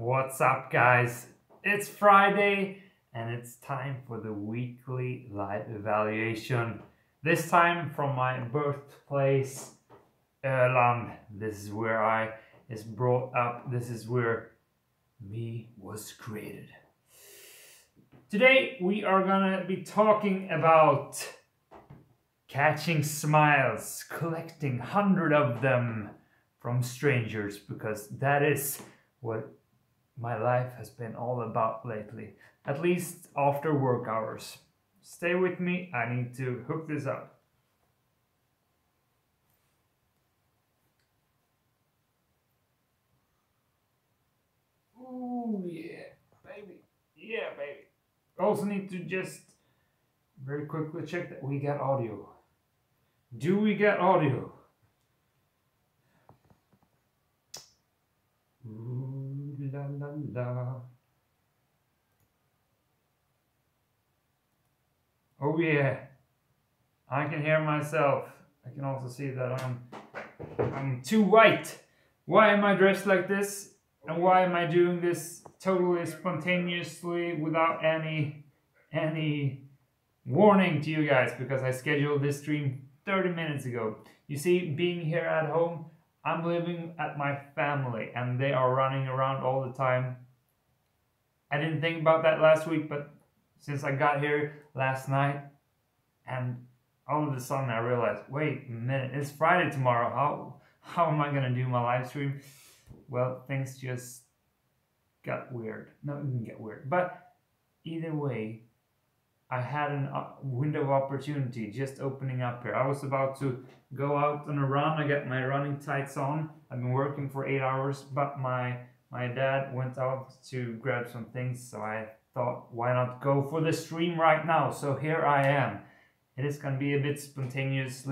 What's up, guys? It's Friday and it's time for the weekly life evaluation. This time from my birthplace, Öland. This is where I is brought up. This is where me was created. Today we are gonna be talking about catching smiles, collecting 100 of them from strangers, because that is what my life has been all about lately, at least after work hours. Stay with me, I need to hook this up. Ooh, yeah, baby. Yeah, baby. Also need to just very quickly check that we got audio. Do we get audio? Ooh, la la la. Oh yeah, I can hear myself. I can also see that I'm too white. Why am I dressed like this? And why am I doing this totally spontaneously without any warning to you guys? Because I scheduled this stream 30 minutes ago. You see, being here at home, I'm living at my family and they are running around all the time. I didn't think about that last week, but since I got here last night and all of a sudden I realized, wait a minute, it's Friday tomorrow. How am I gonna do my live stream? Well, things just got weird. No, it didn't get weird. But either way, I had a window of opportunity just opening up here. I was about to go out on a run. I got my running tights on. I've been working for 8 hours, but my dad went out to grab some things, so I thought, why not go for the stream right now? So here I am. It is gonna be a bit spontaneous,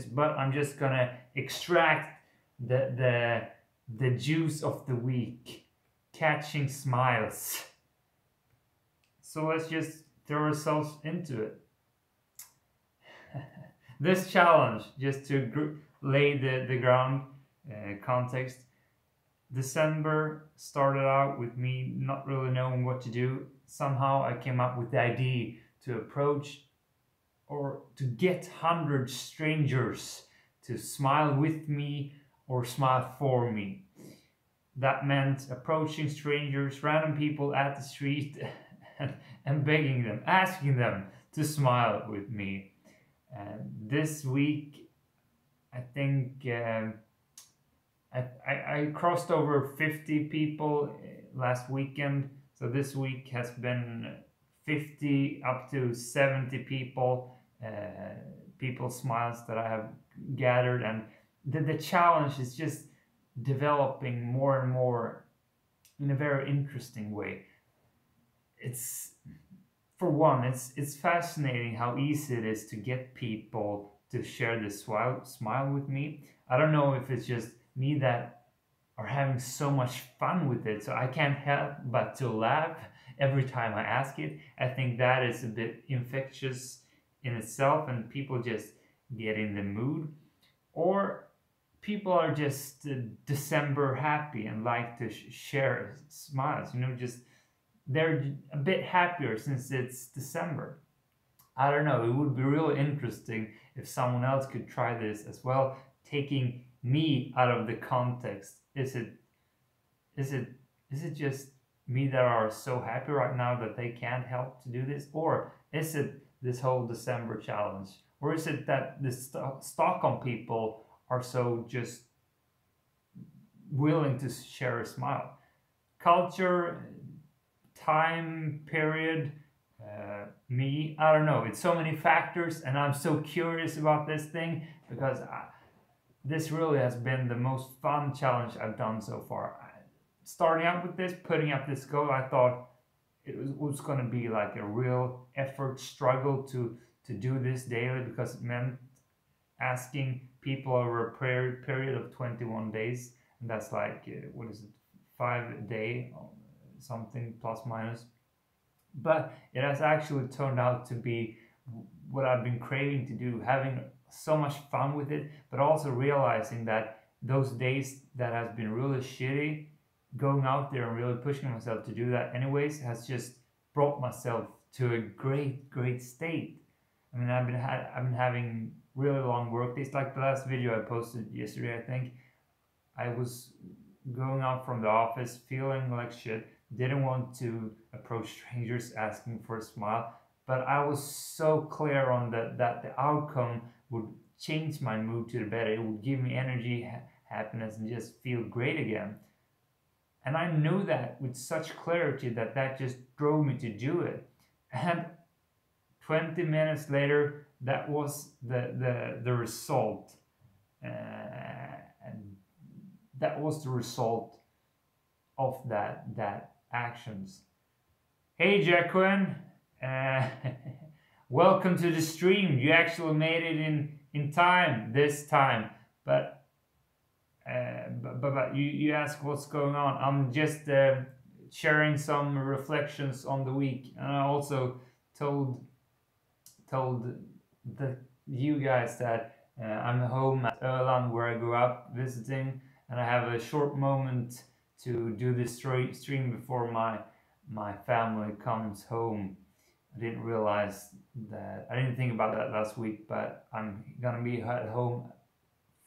but I'm just gonna extract the juice of the week, catching smiles. So let's just throw ourselves into it. This challenge, just to lay the ground context, December started out with me not really knowing what to do. Somehow I came up with the idea to approach or to get 100 strangers to smile with me or smile for me. That meant approaching strangers, random people at the street, and begging them, asking them to smile with me. This week, I think I crossed over 50 people last weekend. So this week has been 50 up to 70 people, people's smiles that I have gathered. And the challenge is just developing more and more in a very interesting way. It's, for one, it's fascinating how easy it is to get people to share this smile with me. I don't know if it's just me that are having so much fun with it, so I can't help but to laugh every time I ask it. I think that is a bit infectious in itself, and people just get in the mood. Or people are just December happy and like to share smiles, just they're a bit happier since it's December. I don't know, it would be really interesting if someone else could try this as well, taking me out of the context. Is it just me that are so happy right now that they can't help to do this? Or is it this whole December challenge? Or is it that the Stockholm people are so just willing to share a smile? Culture, time period, me, I don't know. It's so many factors, and I'm so curious about this thing because this really has been the most fun challenge I've done so far. Starting out with this, putting up this goal, I thought it was going to be like a real effort, struggle to do this daily, because it meant asking people over a period of 21 days, and that's like, what is it, 5 a day, something plus minus. But it has actually turned out to be what I've been craving to do, having so much fun with it, but also realizing that those days that has been really shitty, going out there and really pushing myself to do that anyways has just brought myself to a great state. I mean, I've been having really long work days. Like the last video I posted yesterday, I think I was going out from the office feeling like shit. Didn't want to approach strangers asking for a smile, but I was so clear on that the outcome would change my mood to the better. It would give me energy, happiness, and just feel great again. And I knew that with such clarity that just drove me to do it. And 20 minutes later, that was the result. And that was the result of that actions. Hey, Jacqueline, uh, welcome to the stream. You actually made it in time this time, but you ask what's going on. I'm just sharing some reflections on the week, and I also told you guys that I'm home at Öland where I grew up visiting, and I have a short moment to do this stream before my family comes home. I didn't realize that. I didn't think about that last week, but I'm gonna be at home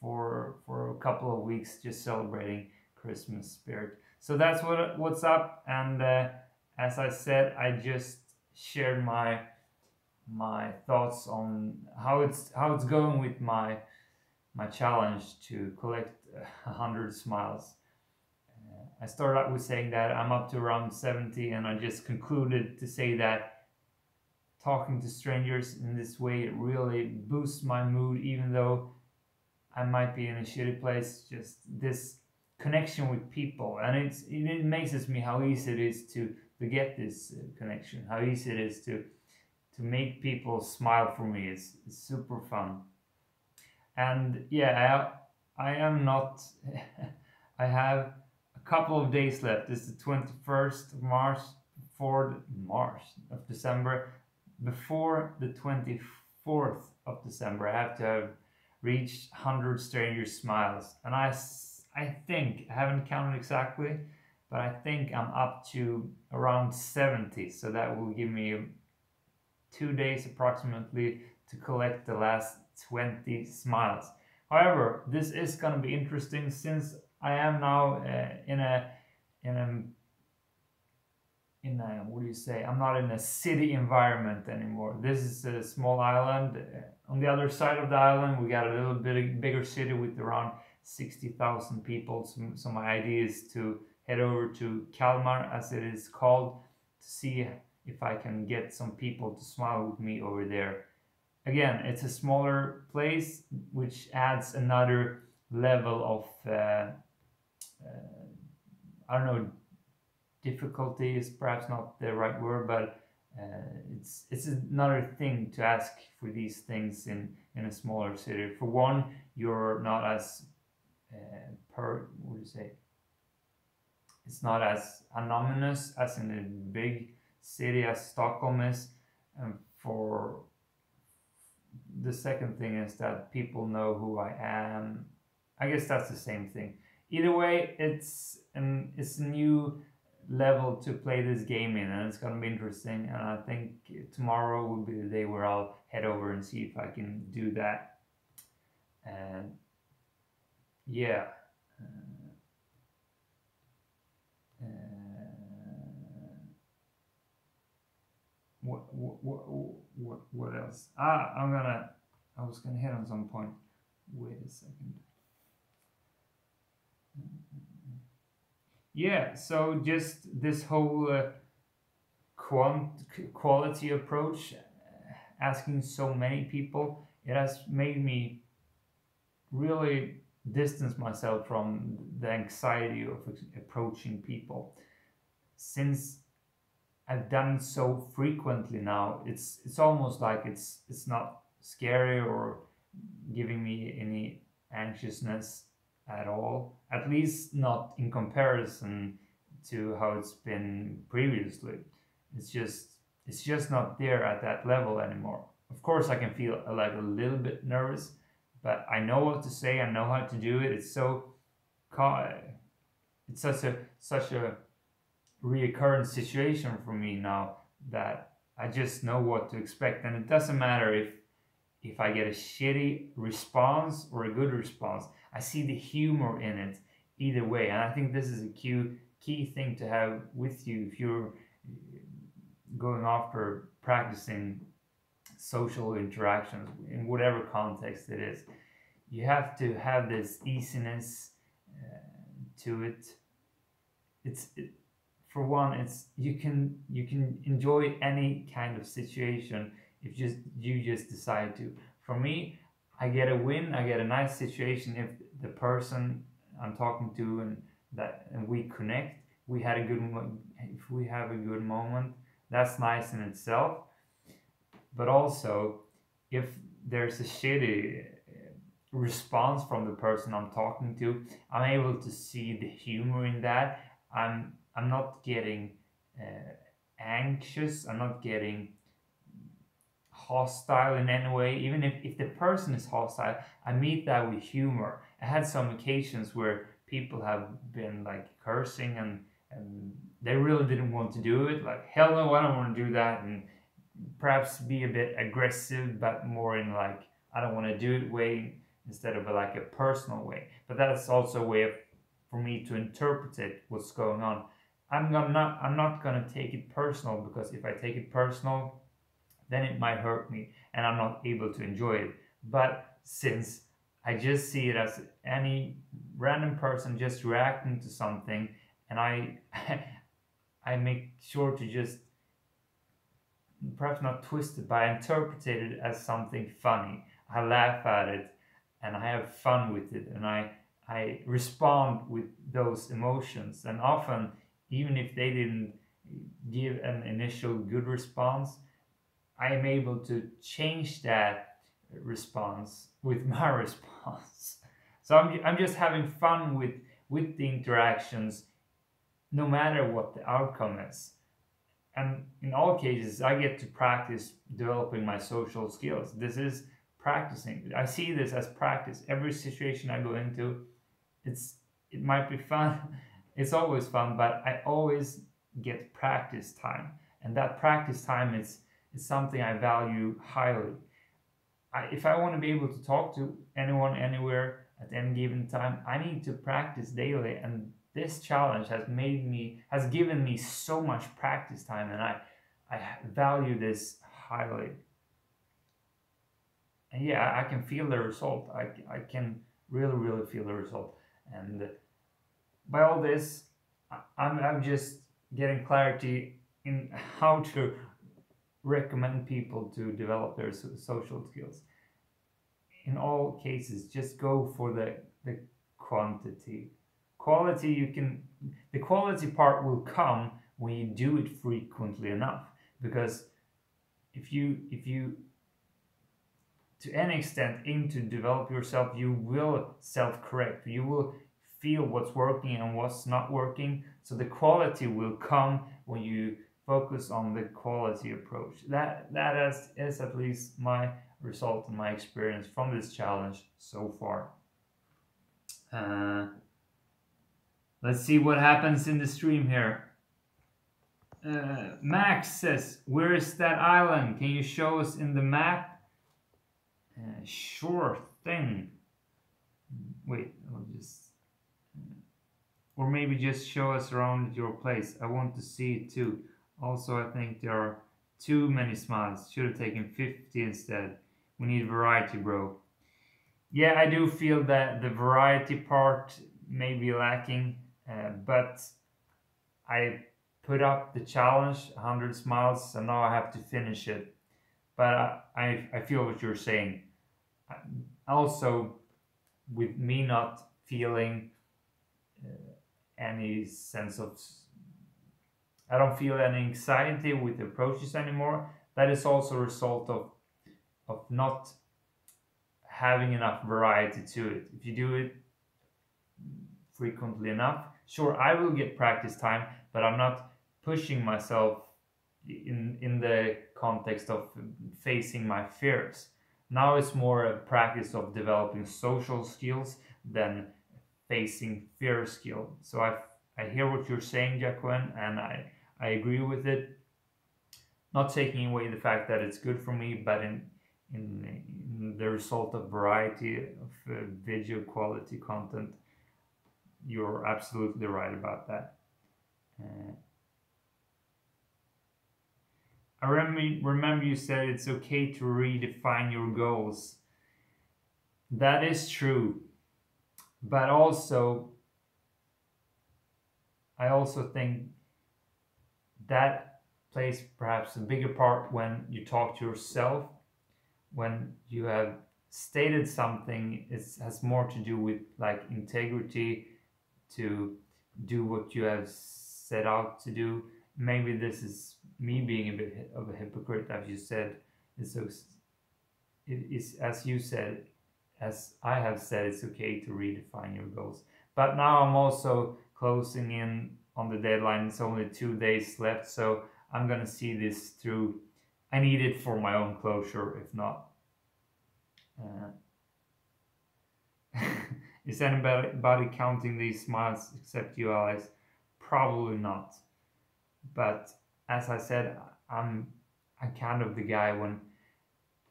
for a couple of weeks just celebrating Christmas spirit. So that's what's up. And as I said, I just shared my thoughts on how it's going with my challenge to collect 100 smiles. I started out with saying that I'm up to around 70, and I just concluded to say that talking to strangers in this way, it really boosts my mood, even though I might be in a shitty place. Just this connection with people, and it amazes me how easy it is to get this connection, how easy it is to make people smile for me. It's super fun. And yeah, I am not I have a couple of days left. It's the 21st of March, before March of December. Before the 24th of December, I have to have reached 100 stranger smiles. And I think, I haven't counted exactly, but I think I'm up to around 70. So that will give me 2 days approximately to collect the last 20 smiles. However, this is going to be interesting since I am now in a what do you say? I'm not in a city environment anymore. This is a small island. On the other side of the island, we got a little bit bigger city with around 60,000 people. So my idea is to head over to Kalmar, as it is called, to see if I can get some people to smile with me over there. Again, it's a smaller place, which adds another level of I don't know, difficulty is perhaps not the right word, but it's another thing to ask for these things in a smaller city. For one, you're not as what do you say? It's not as anonymous as in a big city as Stockholm is. And for the second thing is that people know who I am. I guess that's the same thing. Either way, it's a new level to play this game in, and it's gonna be interesting. And I think tomorrow will be the day where I'll head over and see if I can do that. And yeah. What else? I was gonna hit on some point. Wait a second. Yeah, so just this whole quality approach, asking so many people, it has made me really distance myself from the anxiety of approaching people. Since I've done it so frequently now, it's almost like it's not scary or giving me any anxiousness at all, at least not in comparison to how it's been previously. It's just not there at that level anymore. Of course, I can feel like a little bit nervous, but I know what to say, I know how to do it. It's so it's such a reoccurrent situation for me now that I just know what to expect, and it doesn't matter if I get a shitty response or a good response. I see the humor in it either way, and I think this is a key thing to have with you if you're going after practicing social interactions in whatever context it is. You have to have this easiness to it. For one, it's you can enjoy any kind of situation if you just decide to. For me, I get a win, I get a nice situation if the person I'm talking to and we connect, we had a if we have a good moment, that's nice in itself. But also, if there's a shitty response from the person I'm talking to, I'm able to see the humor in that. I'm not getting anxious. I'm not getting hostile in any way. Even if the person is hostile, I meet that with humor. I had some occasions where people have been like cursing and they really didn't want to do it. Like, hell no, I don't want to do that. And perhaps be a bit aggressive, but more in like, I don't want to do it way instead of like a personal way. But that's also a way for me to interpret it, what's going on. I'm not gonna take it personal, because if I take it personal, then it might hurt me and I'm not able to enjoy it. But since I just see it as any random person just reacting to something, and I I make sure to just perhaps not twist it, but I interpret it as something funny. I laugh at it and I have fun with it, and I respond with those emotions. And often, even if they didn't give an initial good response, I am able to change that response with my response. So I'm just having fun with the interactions, no matter what the outcome is. And in all cases, I get to practice developing my social skills. This is practicing. I see this as practice. Every situation I go into, it might be fun. It's always fun, but I always get practice time, and that practice time is something I value highly. If I want to be able to talk to anyone anywhere at any given time, I need to practice daily, and this challenge has given me so much practice time, and I value this highly. And yeah, I can feel the result. I can really feel the result. And by all this, I'm just getting clarity in how to recommend people to develop their social skills. In all cases, just go for the quantity. The quality part will come when you do it frequently enough. Because if you to any extent aim to develop yourself, you will self-correct. You will feel what's working and what's not working. So the quality will come when you focus on the quality approach. That is at least my result and my experience from this challenge so far. Let's see what happens in the stream here. Max says, where is that island? Can you show us in the map? Sure thing. Wait, I'll just... or maybe just show us around your place. I want to see it too. Also, I think there are too many smiles. Should have taken 50 instead. We need variety, bro. Yeah, I do feel that the variety part may be lacking, but I put up the challenge, 100 smiles, and now I have to finish it. But I feel what you're saying. Also, with me not feeling any sense of... I don't feel any anxiety with the approaches anymore. That is also a result of not having enough variety to it. If you do it frequently enough, sure, I will get practice time, but I'm not pushing myself in the context of facing my fears. Now it's more a practice of developing social skills than facing fear skill. So I hear what you're saying, Jacqueline, and I agree with it. Not taking away the fact that it's good for me, but in the result of variety of video quality content, you're absolutely right about that. Uh, I remember you said it's okay to redefine your goals. That is true, but also I also think that plays perhaps a bigger part when you talk to yourself, when you have stated something. It has more to do with like integrity, to do what you have set out to do. Maybe this is me being a bit of a hypocrite, as you said. It's so, it is, as you said, as I have said, it's okay to redefine your goals. But now I'm also closing in on the deadline. It's only 2 days left, so I'm gonna see this through. I need it for my own closure, if not. Uh, is anybody counting these smiles except you, Alex? Probably not. But as I said, I'm kind of the guy when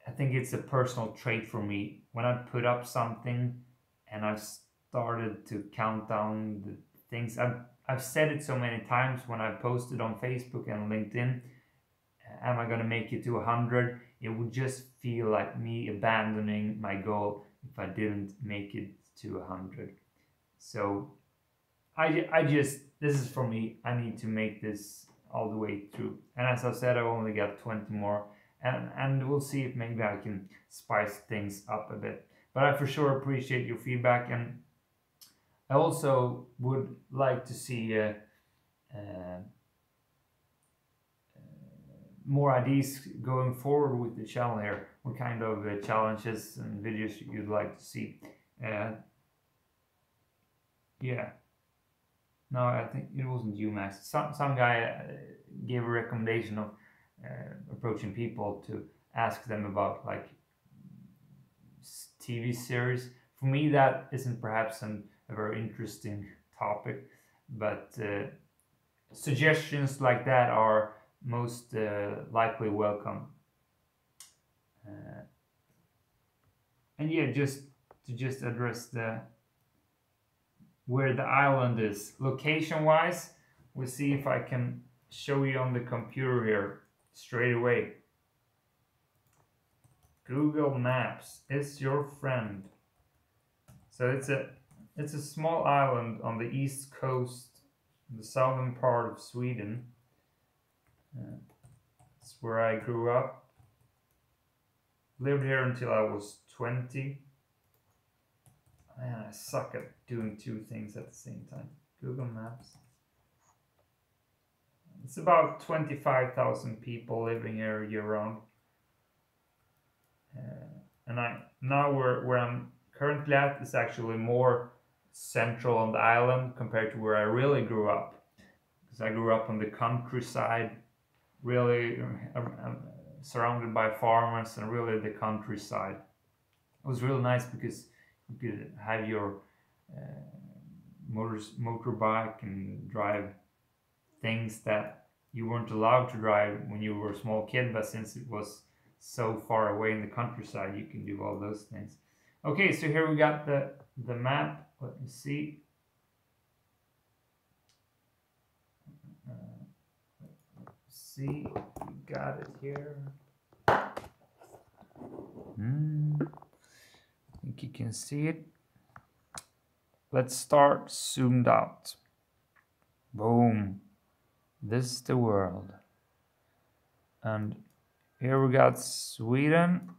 I think it's a personal trait for me. When I put up something and I've started to count down the things, I've said it so many times when I posted on Facebook and LinkedIn, am I gonna make it to 100? It would just feel like me abandoning my goal if I didn't make it to 100. So I just, this is for me. I need to make this all the way through. And as I said, I've only got 20 more, and we'll see if maybe I can spice things up a bit. But I for sure appreciate your feedback, and I also would like to see more ideas going forward with the channel here. What kind of challenges and videos you'd like to see. Yeah. No, I think it wasn't you, Max. Some guy gave a recommendation of approaching people to ask them about like TV series. For me, that isn't perhaps a very interesting topic, but suggestions like that are most likely welcome. And yeah, just to address the where the island is location wise, we'll see if I can show you on the computer here straight away. Google Maps is your friend. So it's a small island on the east coast, the southern part of Sweden. It's where I grew up. Lived here until I was 20. Man, I suck at doing two things at the same time. Google Maps. It's about 25,000 people living here year round. And now where I'm currently at is actually more central on the island compared to where I really grew up. Because I grew up on the countryside, really surrounded by farmers and really the countryside. It was really nice because you could have your motorbike and drive things that you weren't allowed to drive when you were a small kid, but since it was so far away in the countryside, you can do all those things. Okay, so here we got the map. Let me see. See, we got it here. I think you can see it. Let's start zoomed out. Boom. This is the world. And here we got Sweden.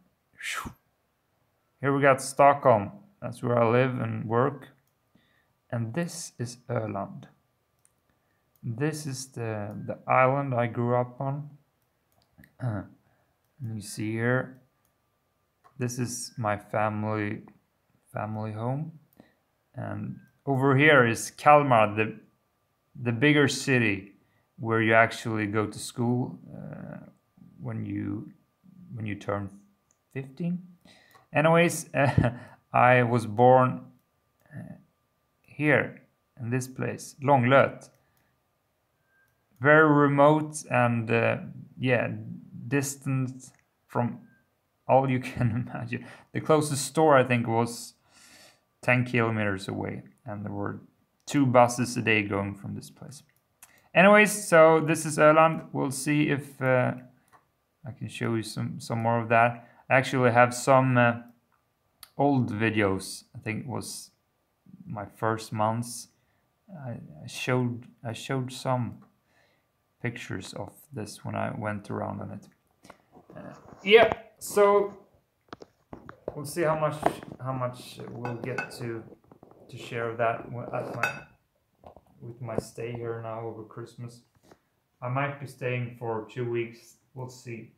Here we got Stockholm. That's where I live and work. And this is Öland. This is the island I grew up on. And you see here, this is my family home. And over here is Kalmar, the bigger city where you actually go to school when you turn 15. Anyways, I was born here in this place, Långlöt. Very remote and yeah, distant from all you can imagine. The closest store I think was 10 kilometers away, and there were 2 buses a day going from this place. Anyways, so this is Öland. We'll see if I can show you some more of that. I actually have some old videos. I think it was my first months. I showed some pictures of this when I went around on it. Yeah, so we'll see how much we'll get to share that with my stay here now over Christmas. I might be staying for 2 weeks. We'll see.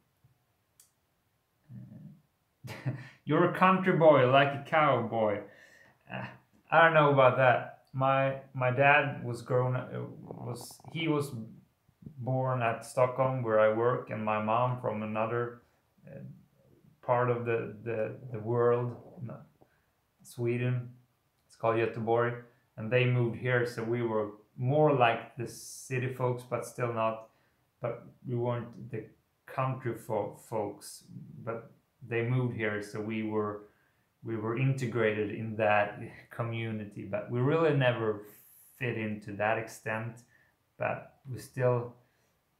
You're a country boy, like a cowboy. I don't know about that. My dad was born at Stockholm where I work, and my mom from another part of the world, Sweden. It's called Göteborg, and they moved here, so we were more like the city folks, but still not. But we weren't the country folks. But they moved here, so we were integrated in that community. But we really never fit into that extent. But we still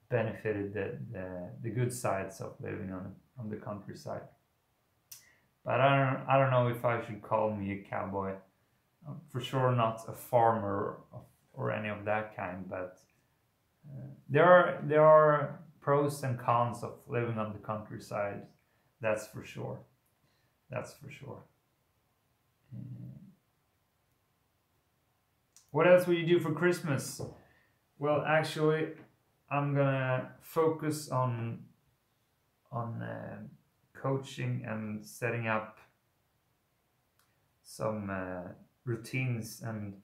benefited the good sides of living on the countryside. But I don't know if I should call me a cowboy. For sure not a farmer or any of that kind, but there are pros and cons of living on the countryside. That's for sure. That's for sure. What else will you do for Christmas? Well, actually, I'm gonna focus on coaching and setting up some routines and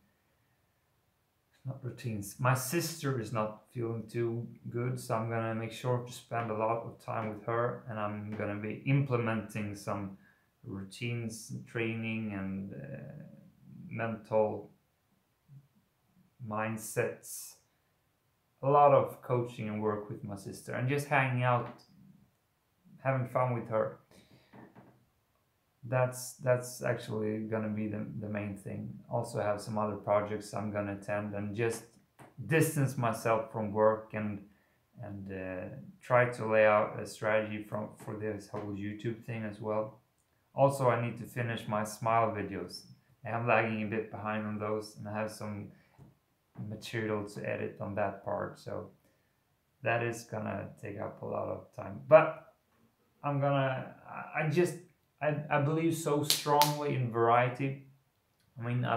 not routines. My sister is not feeling too good, so I'm gonna make sure to spend a lot of time with her, and I'm gonna be implementing some routines, training, and mental mindsets. A lot of coaching and work with my sister, and just hanging out, having fun with her. That's actually gonna be the main thing. Also have some other projects I'm gonna attend, and just distance myself from work and try to lay out a strategy for this whole YouTube thing as well. Also, I need to finish my smile videos. I'm lagging a bit behind on those, and I have some material to edit on that part, so that is gonna take up a lot of time. But I believe so strongly in variety. I mean, I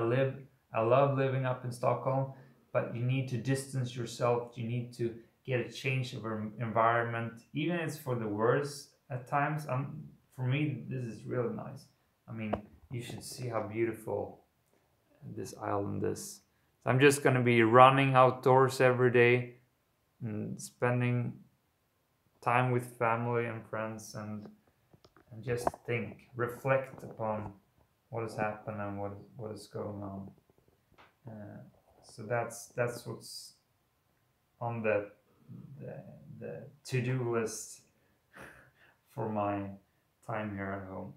love living up in Stockholm, but you need to distance yourself. You need to get a change of environment, even if it's for the worse at times. For me, this is really nice. I mean, you should see how beautiful this island is. So I'm just gonna be running outdoors every day and spending time with family and friends, and just reflect upon what has happened and what is going on. So that's what's on the to-do list for my time here at home.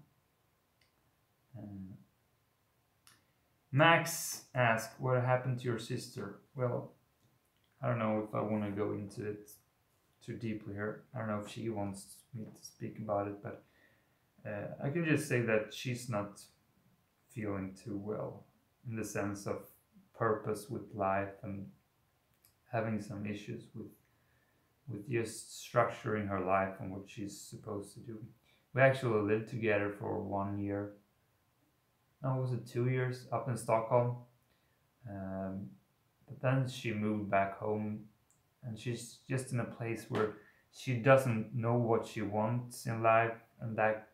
Max asked, what happened to your sister? Well, I don't know if I want to go into it too deeply here. I don't know if she wants me to speak about it, but I can just say that she's not feeling too well, in the sense of purpose with life, and having some issues with just structuring her life and what she's supposed to do. We actually lived together for 1 year. No, was it 2 years up in Stockholm? But then she moved back home, and she's just in a place where she doesn't know what she wants in life, and that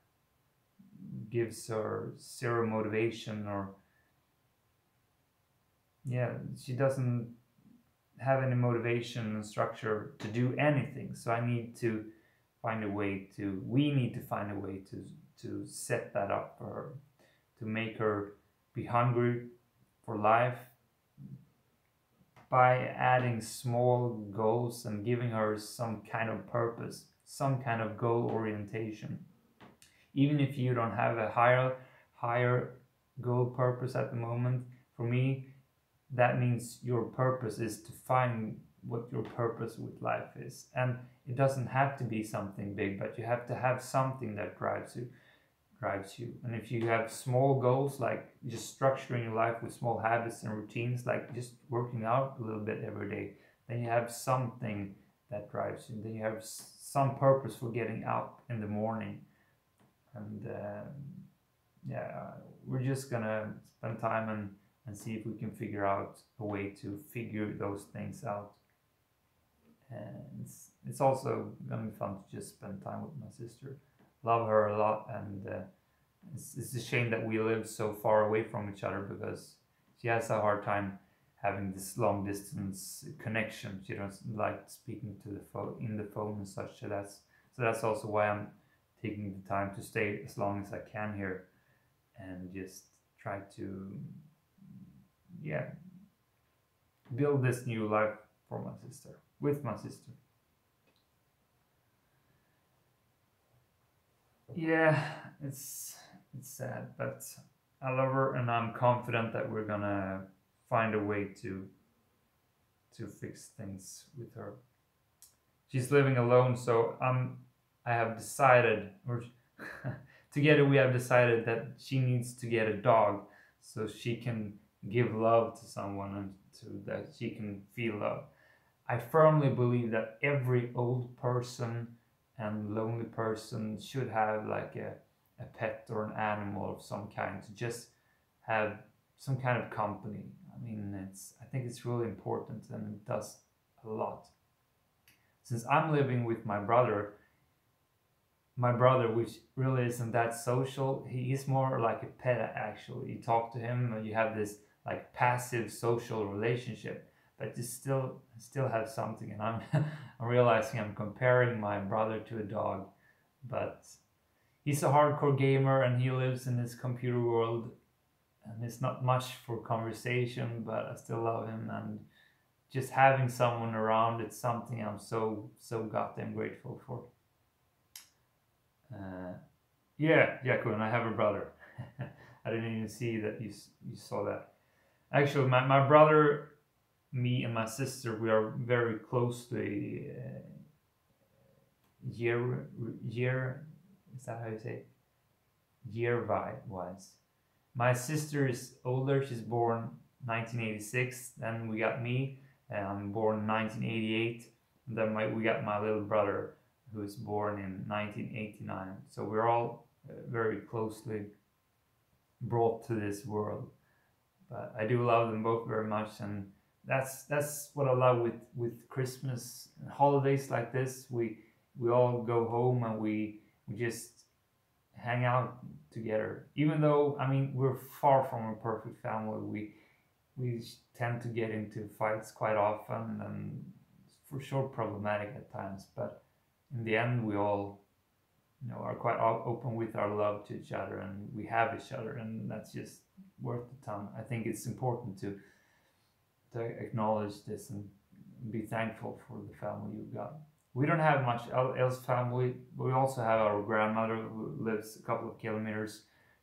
gives her zero motivation, or she doesn't have any motivation and structure to do anything. So we need to find a way to set that up for her, to make her be hungry for life, by adding small goals and giving her some kind of purpose, some kind of goal orientation. Even if you don't have a higher goal purpose at the moment, for me, that means your purpose is to find what your purpose with life is. And it doesn't have to be something big, but you have to have something that drives you. And if you have small goals, like just structuring your life with small habits and routines, like just working out a little bit every day, then you have something that drives you. Then you have some purpose for getting out in the morning. And yeah, we're just gonna spend time and see if we can figure out a way to figure those things out. And it's also gonna be fun to just spend time with my sister. Love her a lot, and it's a shame that we live so far away from each other, because she has a hard time having this long distance connection. She doesn't like speaking to the phone in the phone and such. So that's also why I'm taking the time to stay as long as I can here and just try to build this new life for my sister, with my sister. Yeah, it's sad, but I love her, and I'm confident that we're gonna find a way to fix things with her. She's living alone, so I have decided, or together we have decided, that she needs to get a dog so she can give love to someone and so that she can feel love. I firmly believe that every old person and lonely person should have like a pet or an animal of some kind, to just have some kind of company. I mean, I think it's really important, and it does a lot. Since I'm living with my brother, which really isn't that social, he's more like a pet actually. You talk to him and you have this like passive social relationship, but you still have something. And I'm realizing I'm comparing my brother to a dog, but he's a hardcore gamer and he lives in this computer world, and it's not much for conversation, but I still love him, and just having someone around, it's something I'm so goddamn grateful for. Yeah, Jakun, I have a brother. I didn't even see that you saw that. Actually, my brother, me and my sister, we are very closely year, is that how you say it? Year wise. My sister is older. She's born 1986. Then we got me. I'm born 1988. And then we got my little brother, who was born in 1989. So we're all very closely brought to this world. But I do love them both very much, and that's what I love with Christmas and holidays like this. We all go home and we just hang out together. Even though, I mean, we're far from a perfect family, we tend to get into fights quite often, and for sure problematic at times. But in the end, we all, are quite open with our love to each other, and we have each other, and that's just worth the time. I think it's important to acknowledge this and be thankful for the family you've got. We don't have much else family, but we also have our grandmother who lives a couple of kilometers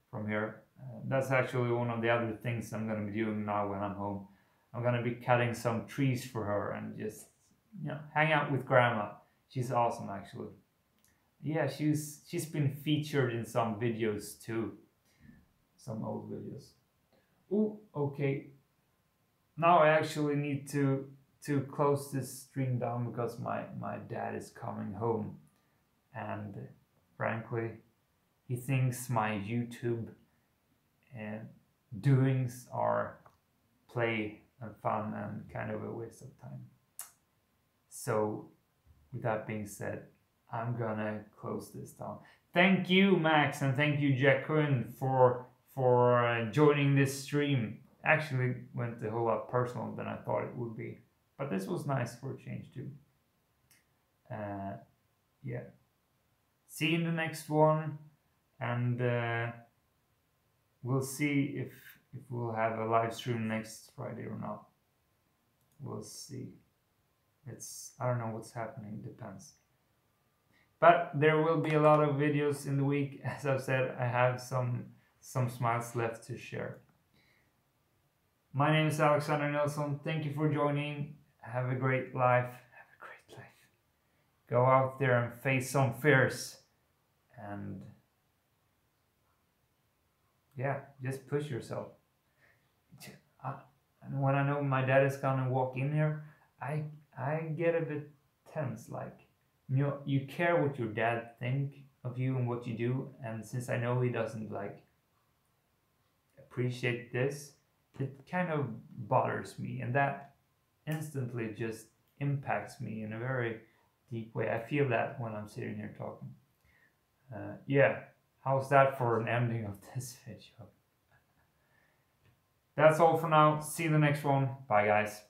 from here. That's actually one of the other things I'm going to be doing now when I'm home. I'm going to be cutting some trees for her and just hang out with grandma. She's awesome, actually. Yeah, she's been featured in some videos too, some old videos. Ooh, okay. Now I actually need to close this stream down because my dad is coming home, and frankly, he thinks my YouTube doings are play and fun and kind of a waste of time. So, with that being said, I'm gonna close this down. Thank you, Max, and thank you, Jakun, for joining this stream. Actually, went a whole lot personal than I thought it would be, but this was nice for a change too. Yeah. See you in the next one, and we'll see if we'll have a live stream next Friday or not. We'll see. I don't know what's happening, depends. But there will be a lot of videos in the week. As I've said, I have some smiles left to share. My name is Alexander Nilsson. Thank you for joining. Have a great life. Have a great life. Go out there and face some fears. And yeah, just push yourself. And when I know my dad is gonna walk in here, I get a bit tense. Like, you care what your dad think of you and what you do, and since I know he doesn't like appreciate this, it kind of bothers me, and that instantly just impacts me in a very deep way. I feel that when I'm sitting here talking. Yeah, how's that for an ending of this video? That's all for now. See you in the next one. Bye, guys.